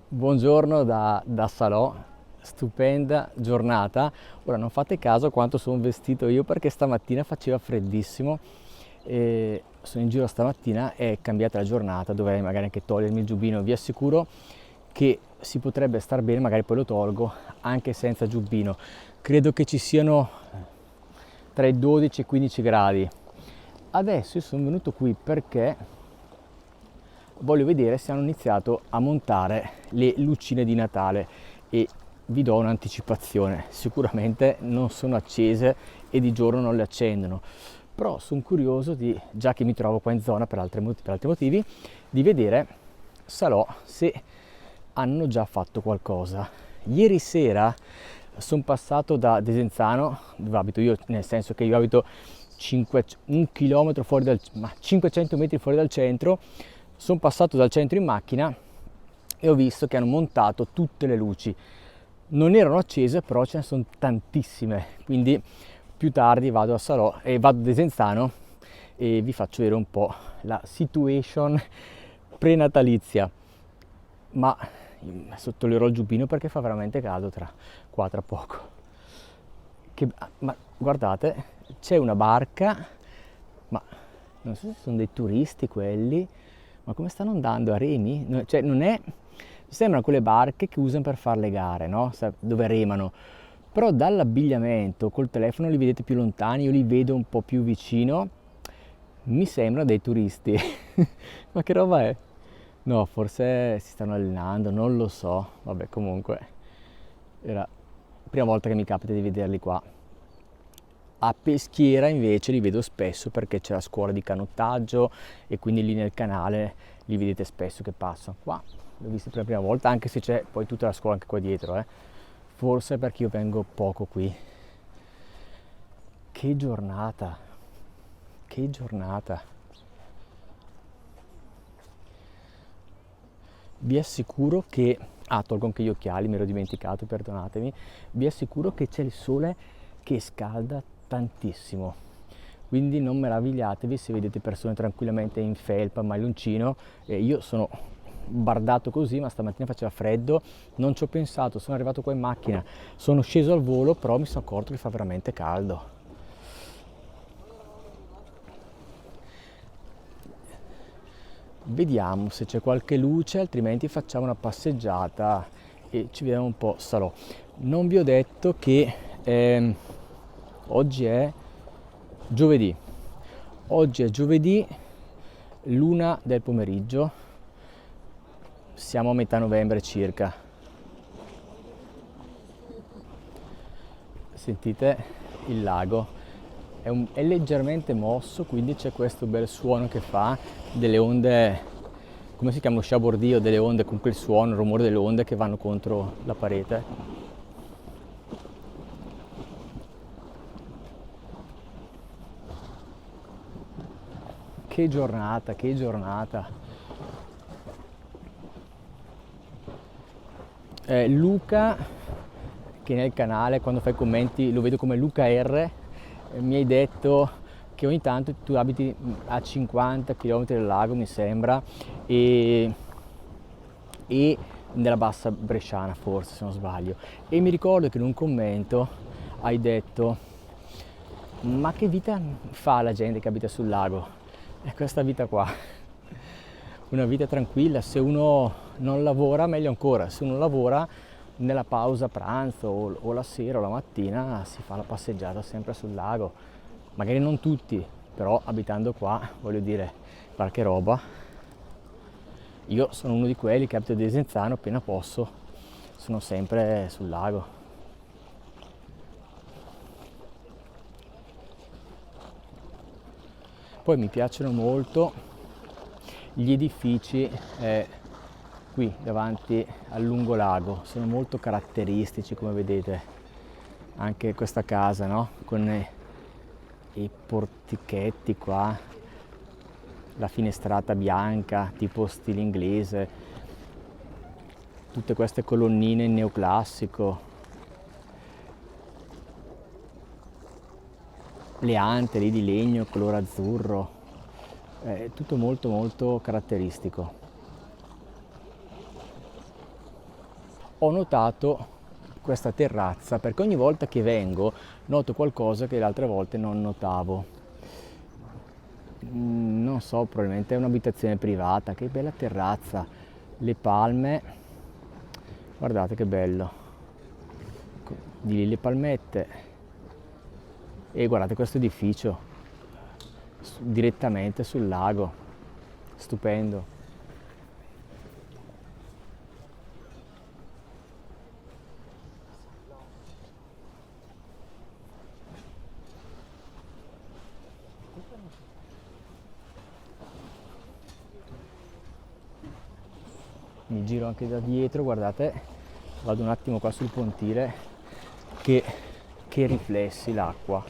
Buongiorno da Salò, stupenda giornata. Ora non fate caso a quanto sono vestito io perché stamattina faceva freddissimo e sono in giro stamattina, è cambiata la giornata, dovrei magari anche togliermi il giubbino. Vi assicuro che si potrebbe star bene, magari poi lo tolgo anche senza giubbino. Credo che ci siano tra i 12 e i 15 gradi. Adesso io sono venuto qui perché voglio vedere se hanno iniziato a montare le lucine di Natale e vi do un'anticipazione: sicuramente non sono accese e di giorno non le accendono, però sono curioso di, già che mi trovo qua in zona per altri motivi, di vedere Salò se hanno già fatto qualcosa. Ieri sera sono passato da Desenzano, dove abito io, nel senso che io abito 1 chilometro fuori ma 500 metri fuori dal centro. Sono passato dal centro in macchina e ho visto che hanno montato tutte le luci. Non erano accese, però ce ne sono tantissime, quindi più tardi vado a Salò e vado a Desenzano e vi faccio vedere un po' la situation prenatalizia. Ma sottolineo il giubbino perché fa veramente caldo tra poco. Ma guardate, c'è una barca, ma non so se sono dei turisti quelli, ma come stanno andando a remi? Cioè non è, sembrano quelle barche che usano per fare le gare, no? Dove remano, però dall'abbigliamento col telefono li vedete più lontani, io li vedo un po' più vicino, mi sembrano dei turisti. Ma che roba è? No, forse si stanno allenando, non lo so. Vabbè, comunque era la prima volta che mi capita di vederli qua. A Peschiera invece li vedo spesso perché c'è la scuola di canottaggio e quindi lì nel canale li vedete spesso che passano. Qua li ho visti per la prima volta, anche se c'è poi tutta la scuola anche qua dietro, eh. Forse perché io vengo poco qui. Che giornata, che giornata. Vi assicuro che, tolgo anche gli occhiali, mi ero dimenticato, perdonatemi, vi assicuro che c'è il sole che scalda tantissimo, quindi non meravigliatevi se vedete persone tranquillamente in felpa, maglioncino. Io sono bardato così, ma stamattina faceva freddo, non ci ho pensato, sono arrivato qua in macchina, sono sceso al volo, però mi sono accorto che fa veramente caldo. Vediamo se c'è qualche luce, altrimenti facciamo una passeggiata e ci vediamo un po' Salò. Non vi ho detto che oggi è giovedì. Oggi è giovedì, l'1 del pomeriggio, siamo a metà novembre circa. Sentite il lago, è leggermente mosso, quindi c'è questo bel suono che fa delle onde, come si chiama, lo sciabordio delle onde, con quel suono, il rumore delle onde che vanno contro la parete. Che giornata, che giornata. Luca, che nel canale quando fai commenti lo vedo come Luca R, mi hai detto che ogni tanto tu abiti a 50 km dal lago, mi sembra, e nella bassa bresciana forse, se non sbaglio, e mi ricordo che in un commento hai detto: ma che vita fa la gente che abita sul lago? È questa vita qua, una vita tranquilla. Se uno non lavora, meglio ancora, se uno lavora, nella pausa pranzo o la sera o la mattina si fa la passeggiata sempre sul lago. Magari non tutti, però abitando qua, voglio dire, qualche roba. Io sono uno di quelli che abita a Desenzano, appena posso sono sempre sul lago. Poi mi piacciono molto gli edifici qui davanti al lungolago, sono molto caratteristici, come vedete. Anche questa casa, no? Con i portichetti qua, la finestrata bianca tipo stile inglese, tutte queste colonnine in neoclassico, le ante lì di legno color azzurro, è tutto molto molto caratteristico. ho notato questa terrazza, perché ogni volta che vengo noto qualcosa che le altre volte non notavo. Non so, probabilmente è un'abitazione privata. Che bella terrazza, le palme, guardate che bello, di lì le palmette, e guardate questo edificio direttamente sul lago, stupendo. Mi giro anche da dietro, guardate, vado un attimo qua sul pontile, che riflessi l'acqua.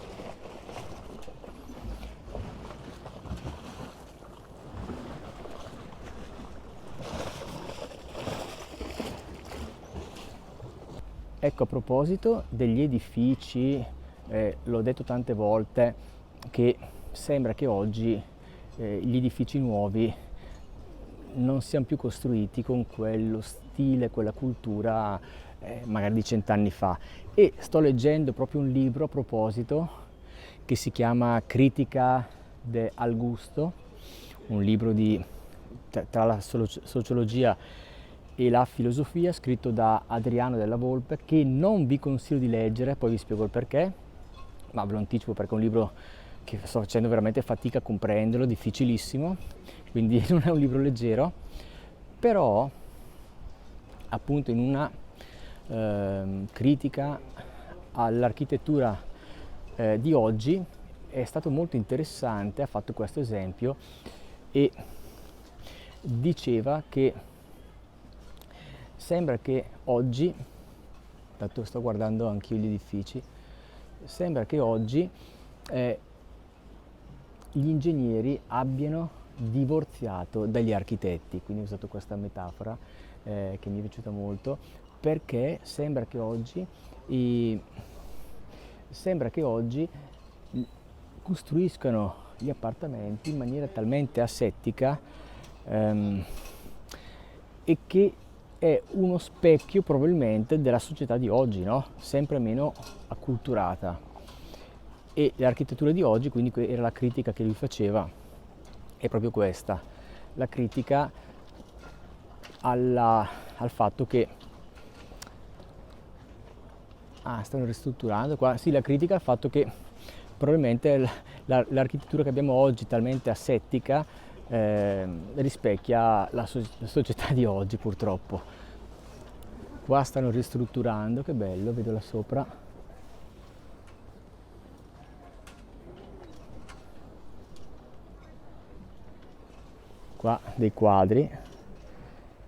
Ecco, a proposito degli edifici, l'ho detto tante volte che sembra che oggi gli edifici nuovi non siano più costruiti con quello stile, quella cultura magari di 100 anni fa. E sto leggendo proprio un libro a proposito che si chiama Critica al gusto, un libro tra la sociologia e la filosofia, scritto da Adriano Della Volpe, che non vi consiglio di leggere, poi vi spiego il perché, ma ve lo anticipo perché è un libro che sto facendo veramente fatica a comprenderlo, difficilissimo, quindi non è un libro leggero, però appunto in una critica all'architettura di oggi è stato molto interessante, ha fatto questo esempio e diceva che sembra che oggi, dato sto guardando anch'io gli edifici, sembra che oggi gli ingegneri abbiano divorziato dagli architetti, quindi ho usato questa metafora che mi è piaciuta molto, perché sembra che oggi costruiscano gli appartamenti in maniera talmente asettica e che è uno specchio probabilmente della società di oggi, no? Sempre meno acculturata. E l'architettura di oggi, quindi era la critica che lui faceva, è proprio questa, la critica al fatto che stanno ristrutturando qua, sì, la critica al fatto che probabilmente l'architettura che abbiamo oggi, talmente asettica, rispecchia la società di oggi, purtroppo. Qua stanno ristrutturando, che bello, vedo là sopra. Qua dei quadri,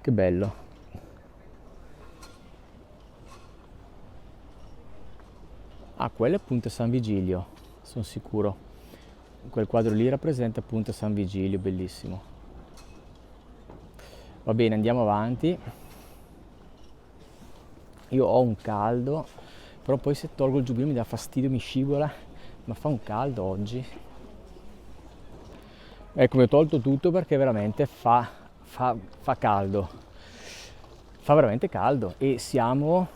che bello. Quello è Ponte San Vigilio, sono sicuro. Quel quadro lì rappresenta Ponte San Vigilio, bellissimo. Va bene, andiamo avanti. Io ho un caldo, però poi se tolgo il giubbino mi dà fastidio, mi scivola, ma fa un caldo oggi. Ecco, mi ho tolto tutto perché veramente fa caldo. Fa veramente caldo e siamo,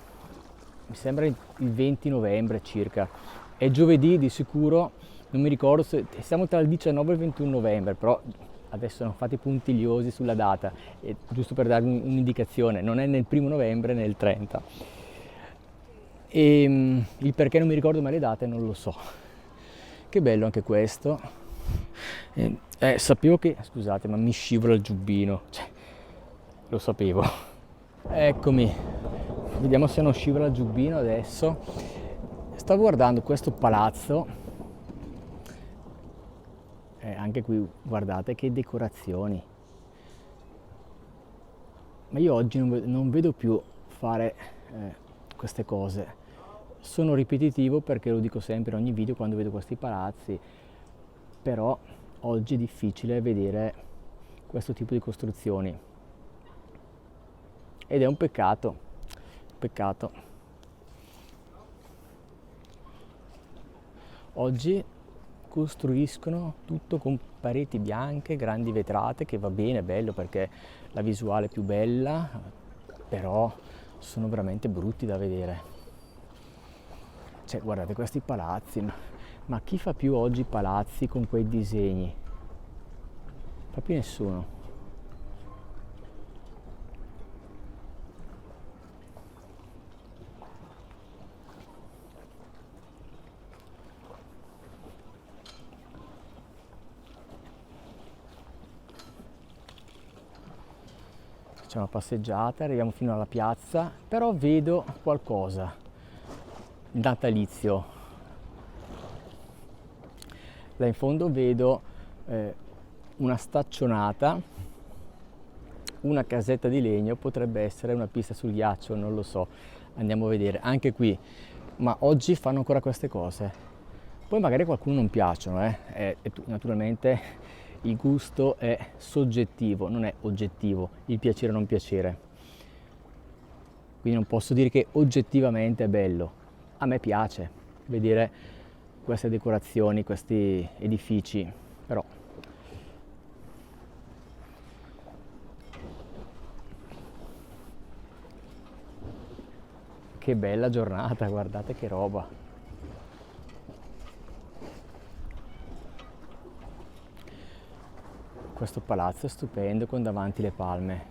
mi sembra, il 20 novembre circa. È giovedì di sicuro, non mi ricordo se siamo tra il 19 e il 21 novembre, però adesso non fate puntigliosi sulla data, giusto per darvi un'indicazione, non è nel 1 novembre né il 30. E il perché non mi ricordo mai le date non lo so. Che bello anche questo. Sapevo che, scusate, ma mi scivola il giubbino, cioè, lo sapevo. Eccomi, vediamo se non scivola il giubbino adesso. Stavo guardando questo palazzo, anche qui guardate che decorazioni. Ma io oggi non vedo più fare queste cose. Sono ripetitivo perché lo dico sempre in ogni video quando vedo questi palazzi, però oggi è difficile vedere questo tipo di costruzioni ed è un peccato. Oggi costruiscono tutto con pareti bianche, grandi vetrate, che va bene, è bello perché la visuale è più bella, però sono veramente brutti da vedere. Cioè, guardate questi palazzi, ma chi fa più oggi palazzi con quei disegni? Fa più nessuno. Facciamo una passeggiata, arriviamo fino alla piazza, però vedo qualcosa natalizio. Là in fondo vedo una staccionata, una casetta di legno, potrebbe essere una pista sul ghiaccio, non lo so, andiamo a vedere. Anche qui, ma oggi fanno ancora queste cose. Poi magari a qualcuno non piacciono, naturalmente il gusto è soggettivo, non è oggettivo, il piacere o non piacere. Quindi non posso dire che oggettivamente è bello. A me piace vedere queste decorazioni, questi edifici, però che bella giornata, guardate che roba. Questo palazzo è stupendo con davanti le palme.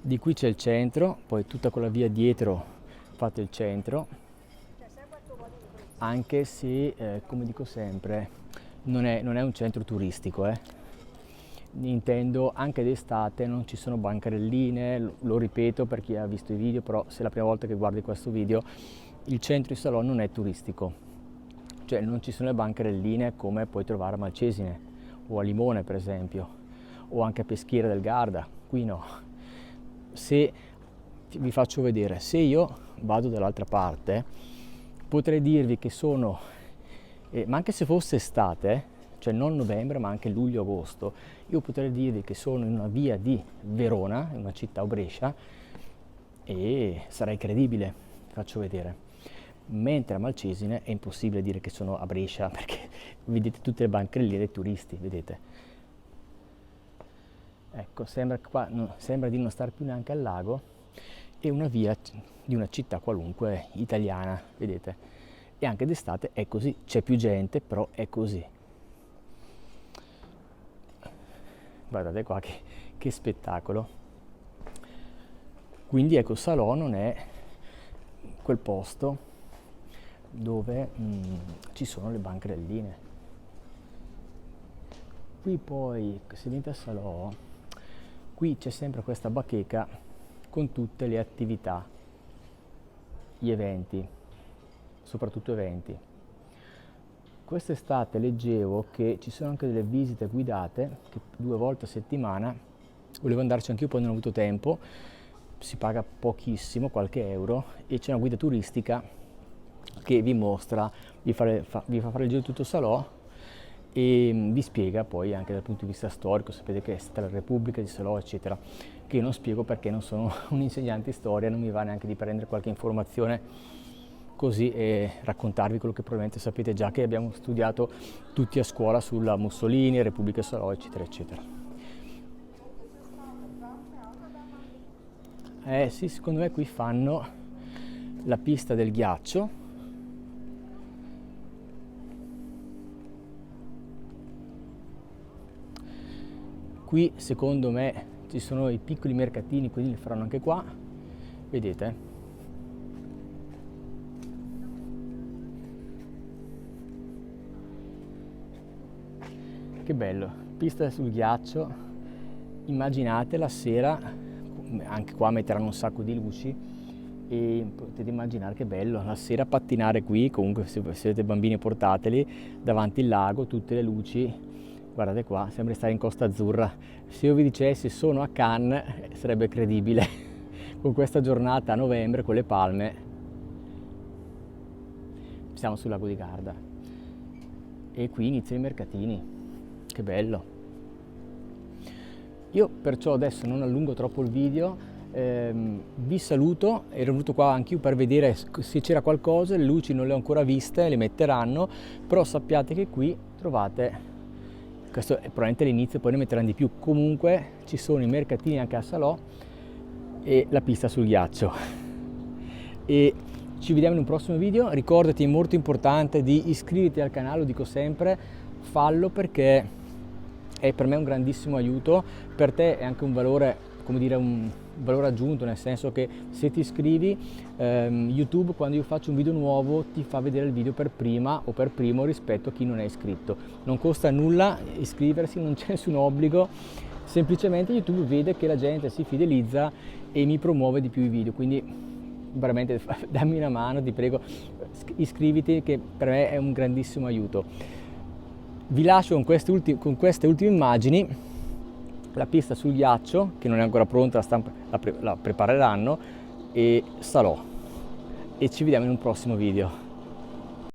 Di qui c'è il centro, poi tutta quella via dietro fate il centro, anche se, come dico sempre, non è un centro turistico. Intendo, anche d'estate non ci sono bancarelline, lo ripeto per chi ha visto i video, però se è la prima volta che guardi questo video, il centro di Salò non è turistico, cioè non ci sono le bancarelline come puoi trovare a Malcesine o a Limone per esempio, o anche a Peschiera del Garda, qui no. Se vi faccio vedere, se io vado dall'altra parte, potrei dirvi che sono, ma anche se fosse estate, cioè non novembre ma anche luglio-agosto, io potrei dirvi che sono in una via di Verona, in una città o Brescia, e sarei credibile, faccio vedere. Mentre a Malcesine è impossibile dire che sono a Brescia, perché vedete tutte le bancarelline dei turisti, vedete. Ecco, sembra di non stare più neanche al lago, è una via di una città qualunque italiana, vedete. E anche d'estate è così, c'è più gente, però è così. Guardate qua che spettacolo. Quindi ecco, Salò non è quel posto dove ci sono le bancarelline. Qui poi, se venite a Salò, qui c'è sempre questa bacheca con tutte le attività, gli eventi, soprattutto eventi. Quest'estate leggevo che ci sono anche delle visite guidate, che 2 volte a settimana, volevo andarci anch'io, poi non ho avuto tempo, si paga pochissimo, qualche euro, e c'è una guida turistica che vi mostra, vi fa fare il giro di tutto Salò e vi spiega poi anche dal punto di vista storico, sapete che è stata la Repubblica di Salò eccetera, che io non spiego perché non sono un insegnante di storia, non mi va neanche di prendere qualche informazione così e raccontarvi quello che probabilmente sapete già, che abbiamo studiato tutti a scuola sulla Mussolini, Repubblica Salò eccetera eccetera. Sì, secondo me qui fanno la pista del ghiaccio. Qui secondo me ci sono i piccoli mercatini, quindi li faranno anche qua, vedete? Che bello, pista sul ghiaccio, immaginate la sera, anche qua metteranno un sacco di luci e potete immaginare che bello, la sera pattinare qui, comunque se siete bambini portateli, davanti al lago, tutte le luci, guardate qua, sembra stare in Costa Azzurra. Se io vi dicessi sono a Cannes sarebbe credibile, con questa giornata a novembre, con le palme, siamo sul lago di Garda e qui iniziano i mercatini. Che bello. Io perciò adesso non allungo troppo il video, vi saluto, ero venuto qua anch'io per vedere se c'era qualcosa, le luci non le ho ancora viste, le metteranno, però sappiate che qui trovate questo è probabilmente l'inizio, poi ne metteranno di più. Comunque ci sono i mercatini anche a Salò e la pista sul ghiaccio. E ci vediamo in un prossimo video. Ricordati, è molto importante di iscriverti al canale, lo dico sempre, fallo perché è per me un grandissimo aiuto, per te è anche un valore, come dire, un valore aggiunto, nel senso che se ti iscrivi YouTube, quando io faccio un video nuovo, ti fa vedere il video per prima o per primo rispetto a chi non è iscritto. Non costa nulla iscriversi, non c'è nessun obbligo, semplicemente YouTube vede che la gente si fidelizza e mi promuove di più i video, quindi veramente dammi una mano, ti prego, iscriviti, che per me è un grandissimo aiuto. Vi lascio con queste ultime immagini, la pista sul ghiaccio che non è ancora pronta, la prepareranno, e Salò, e ci vediamo in un prossimo video.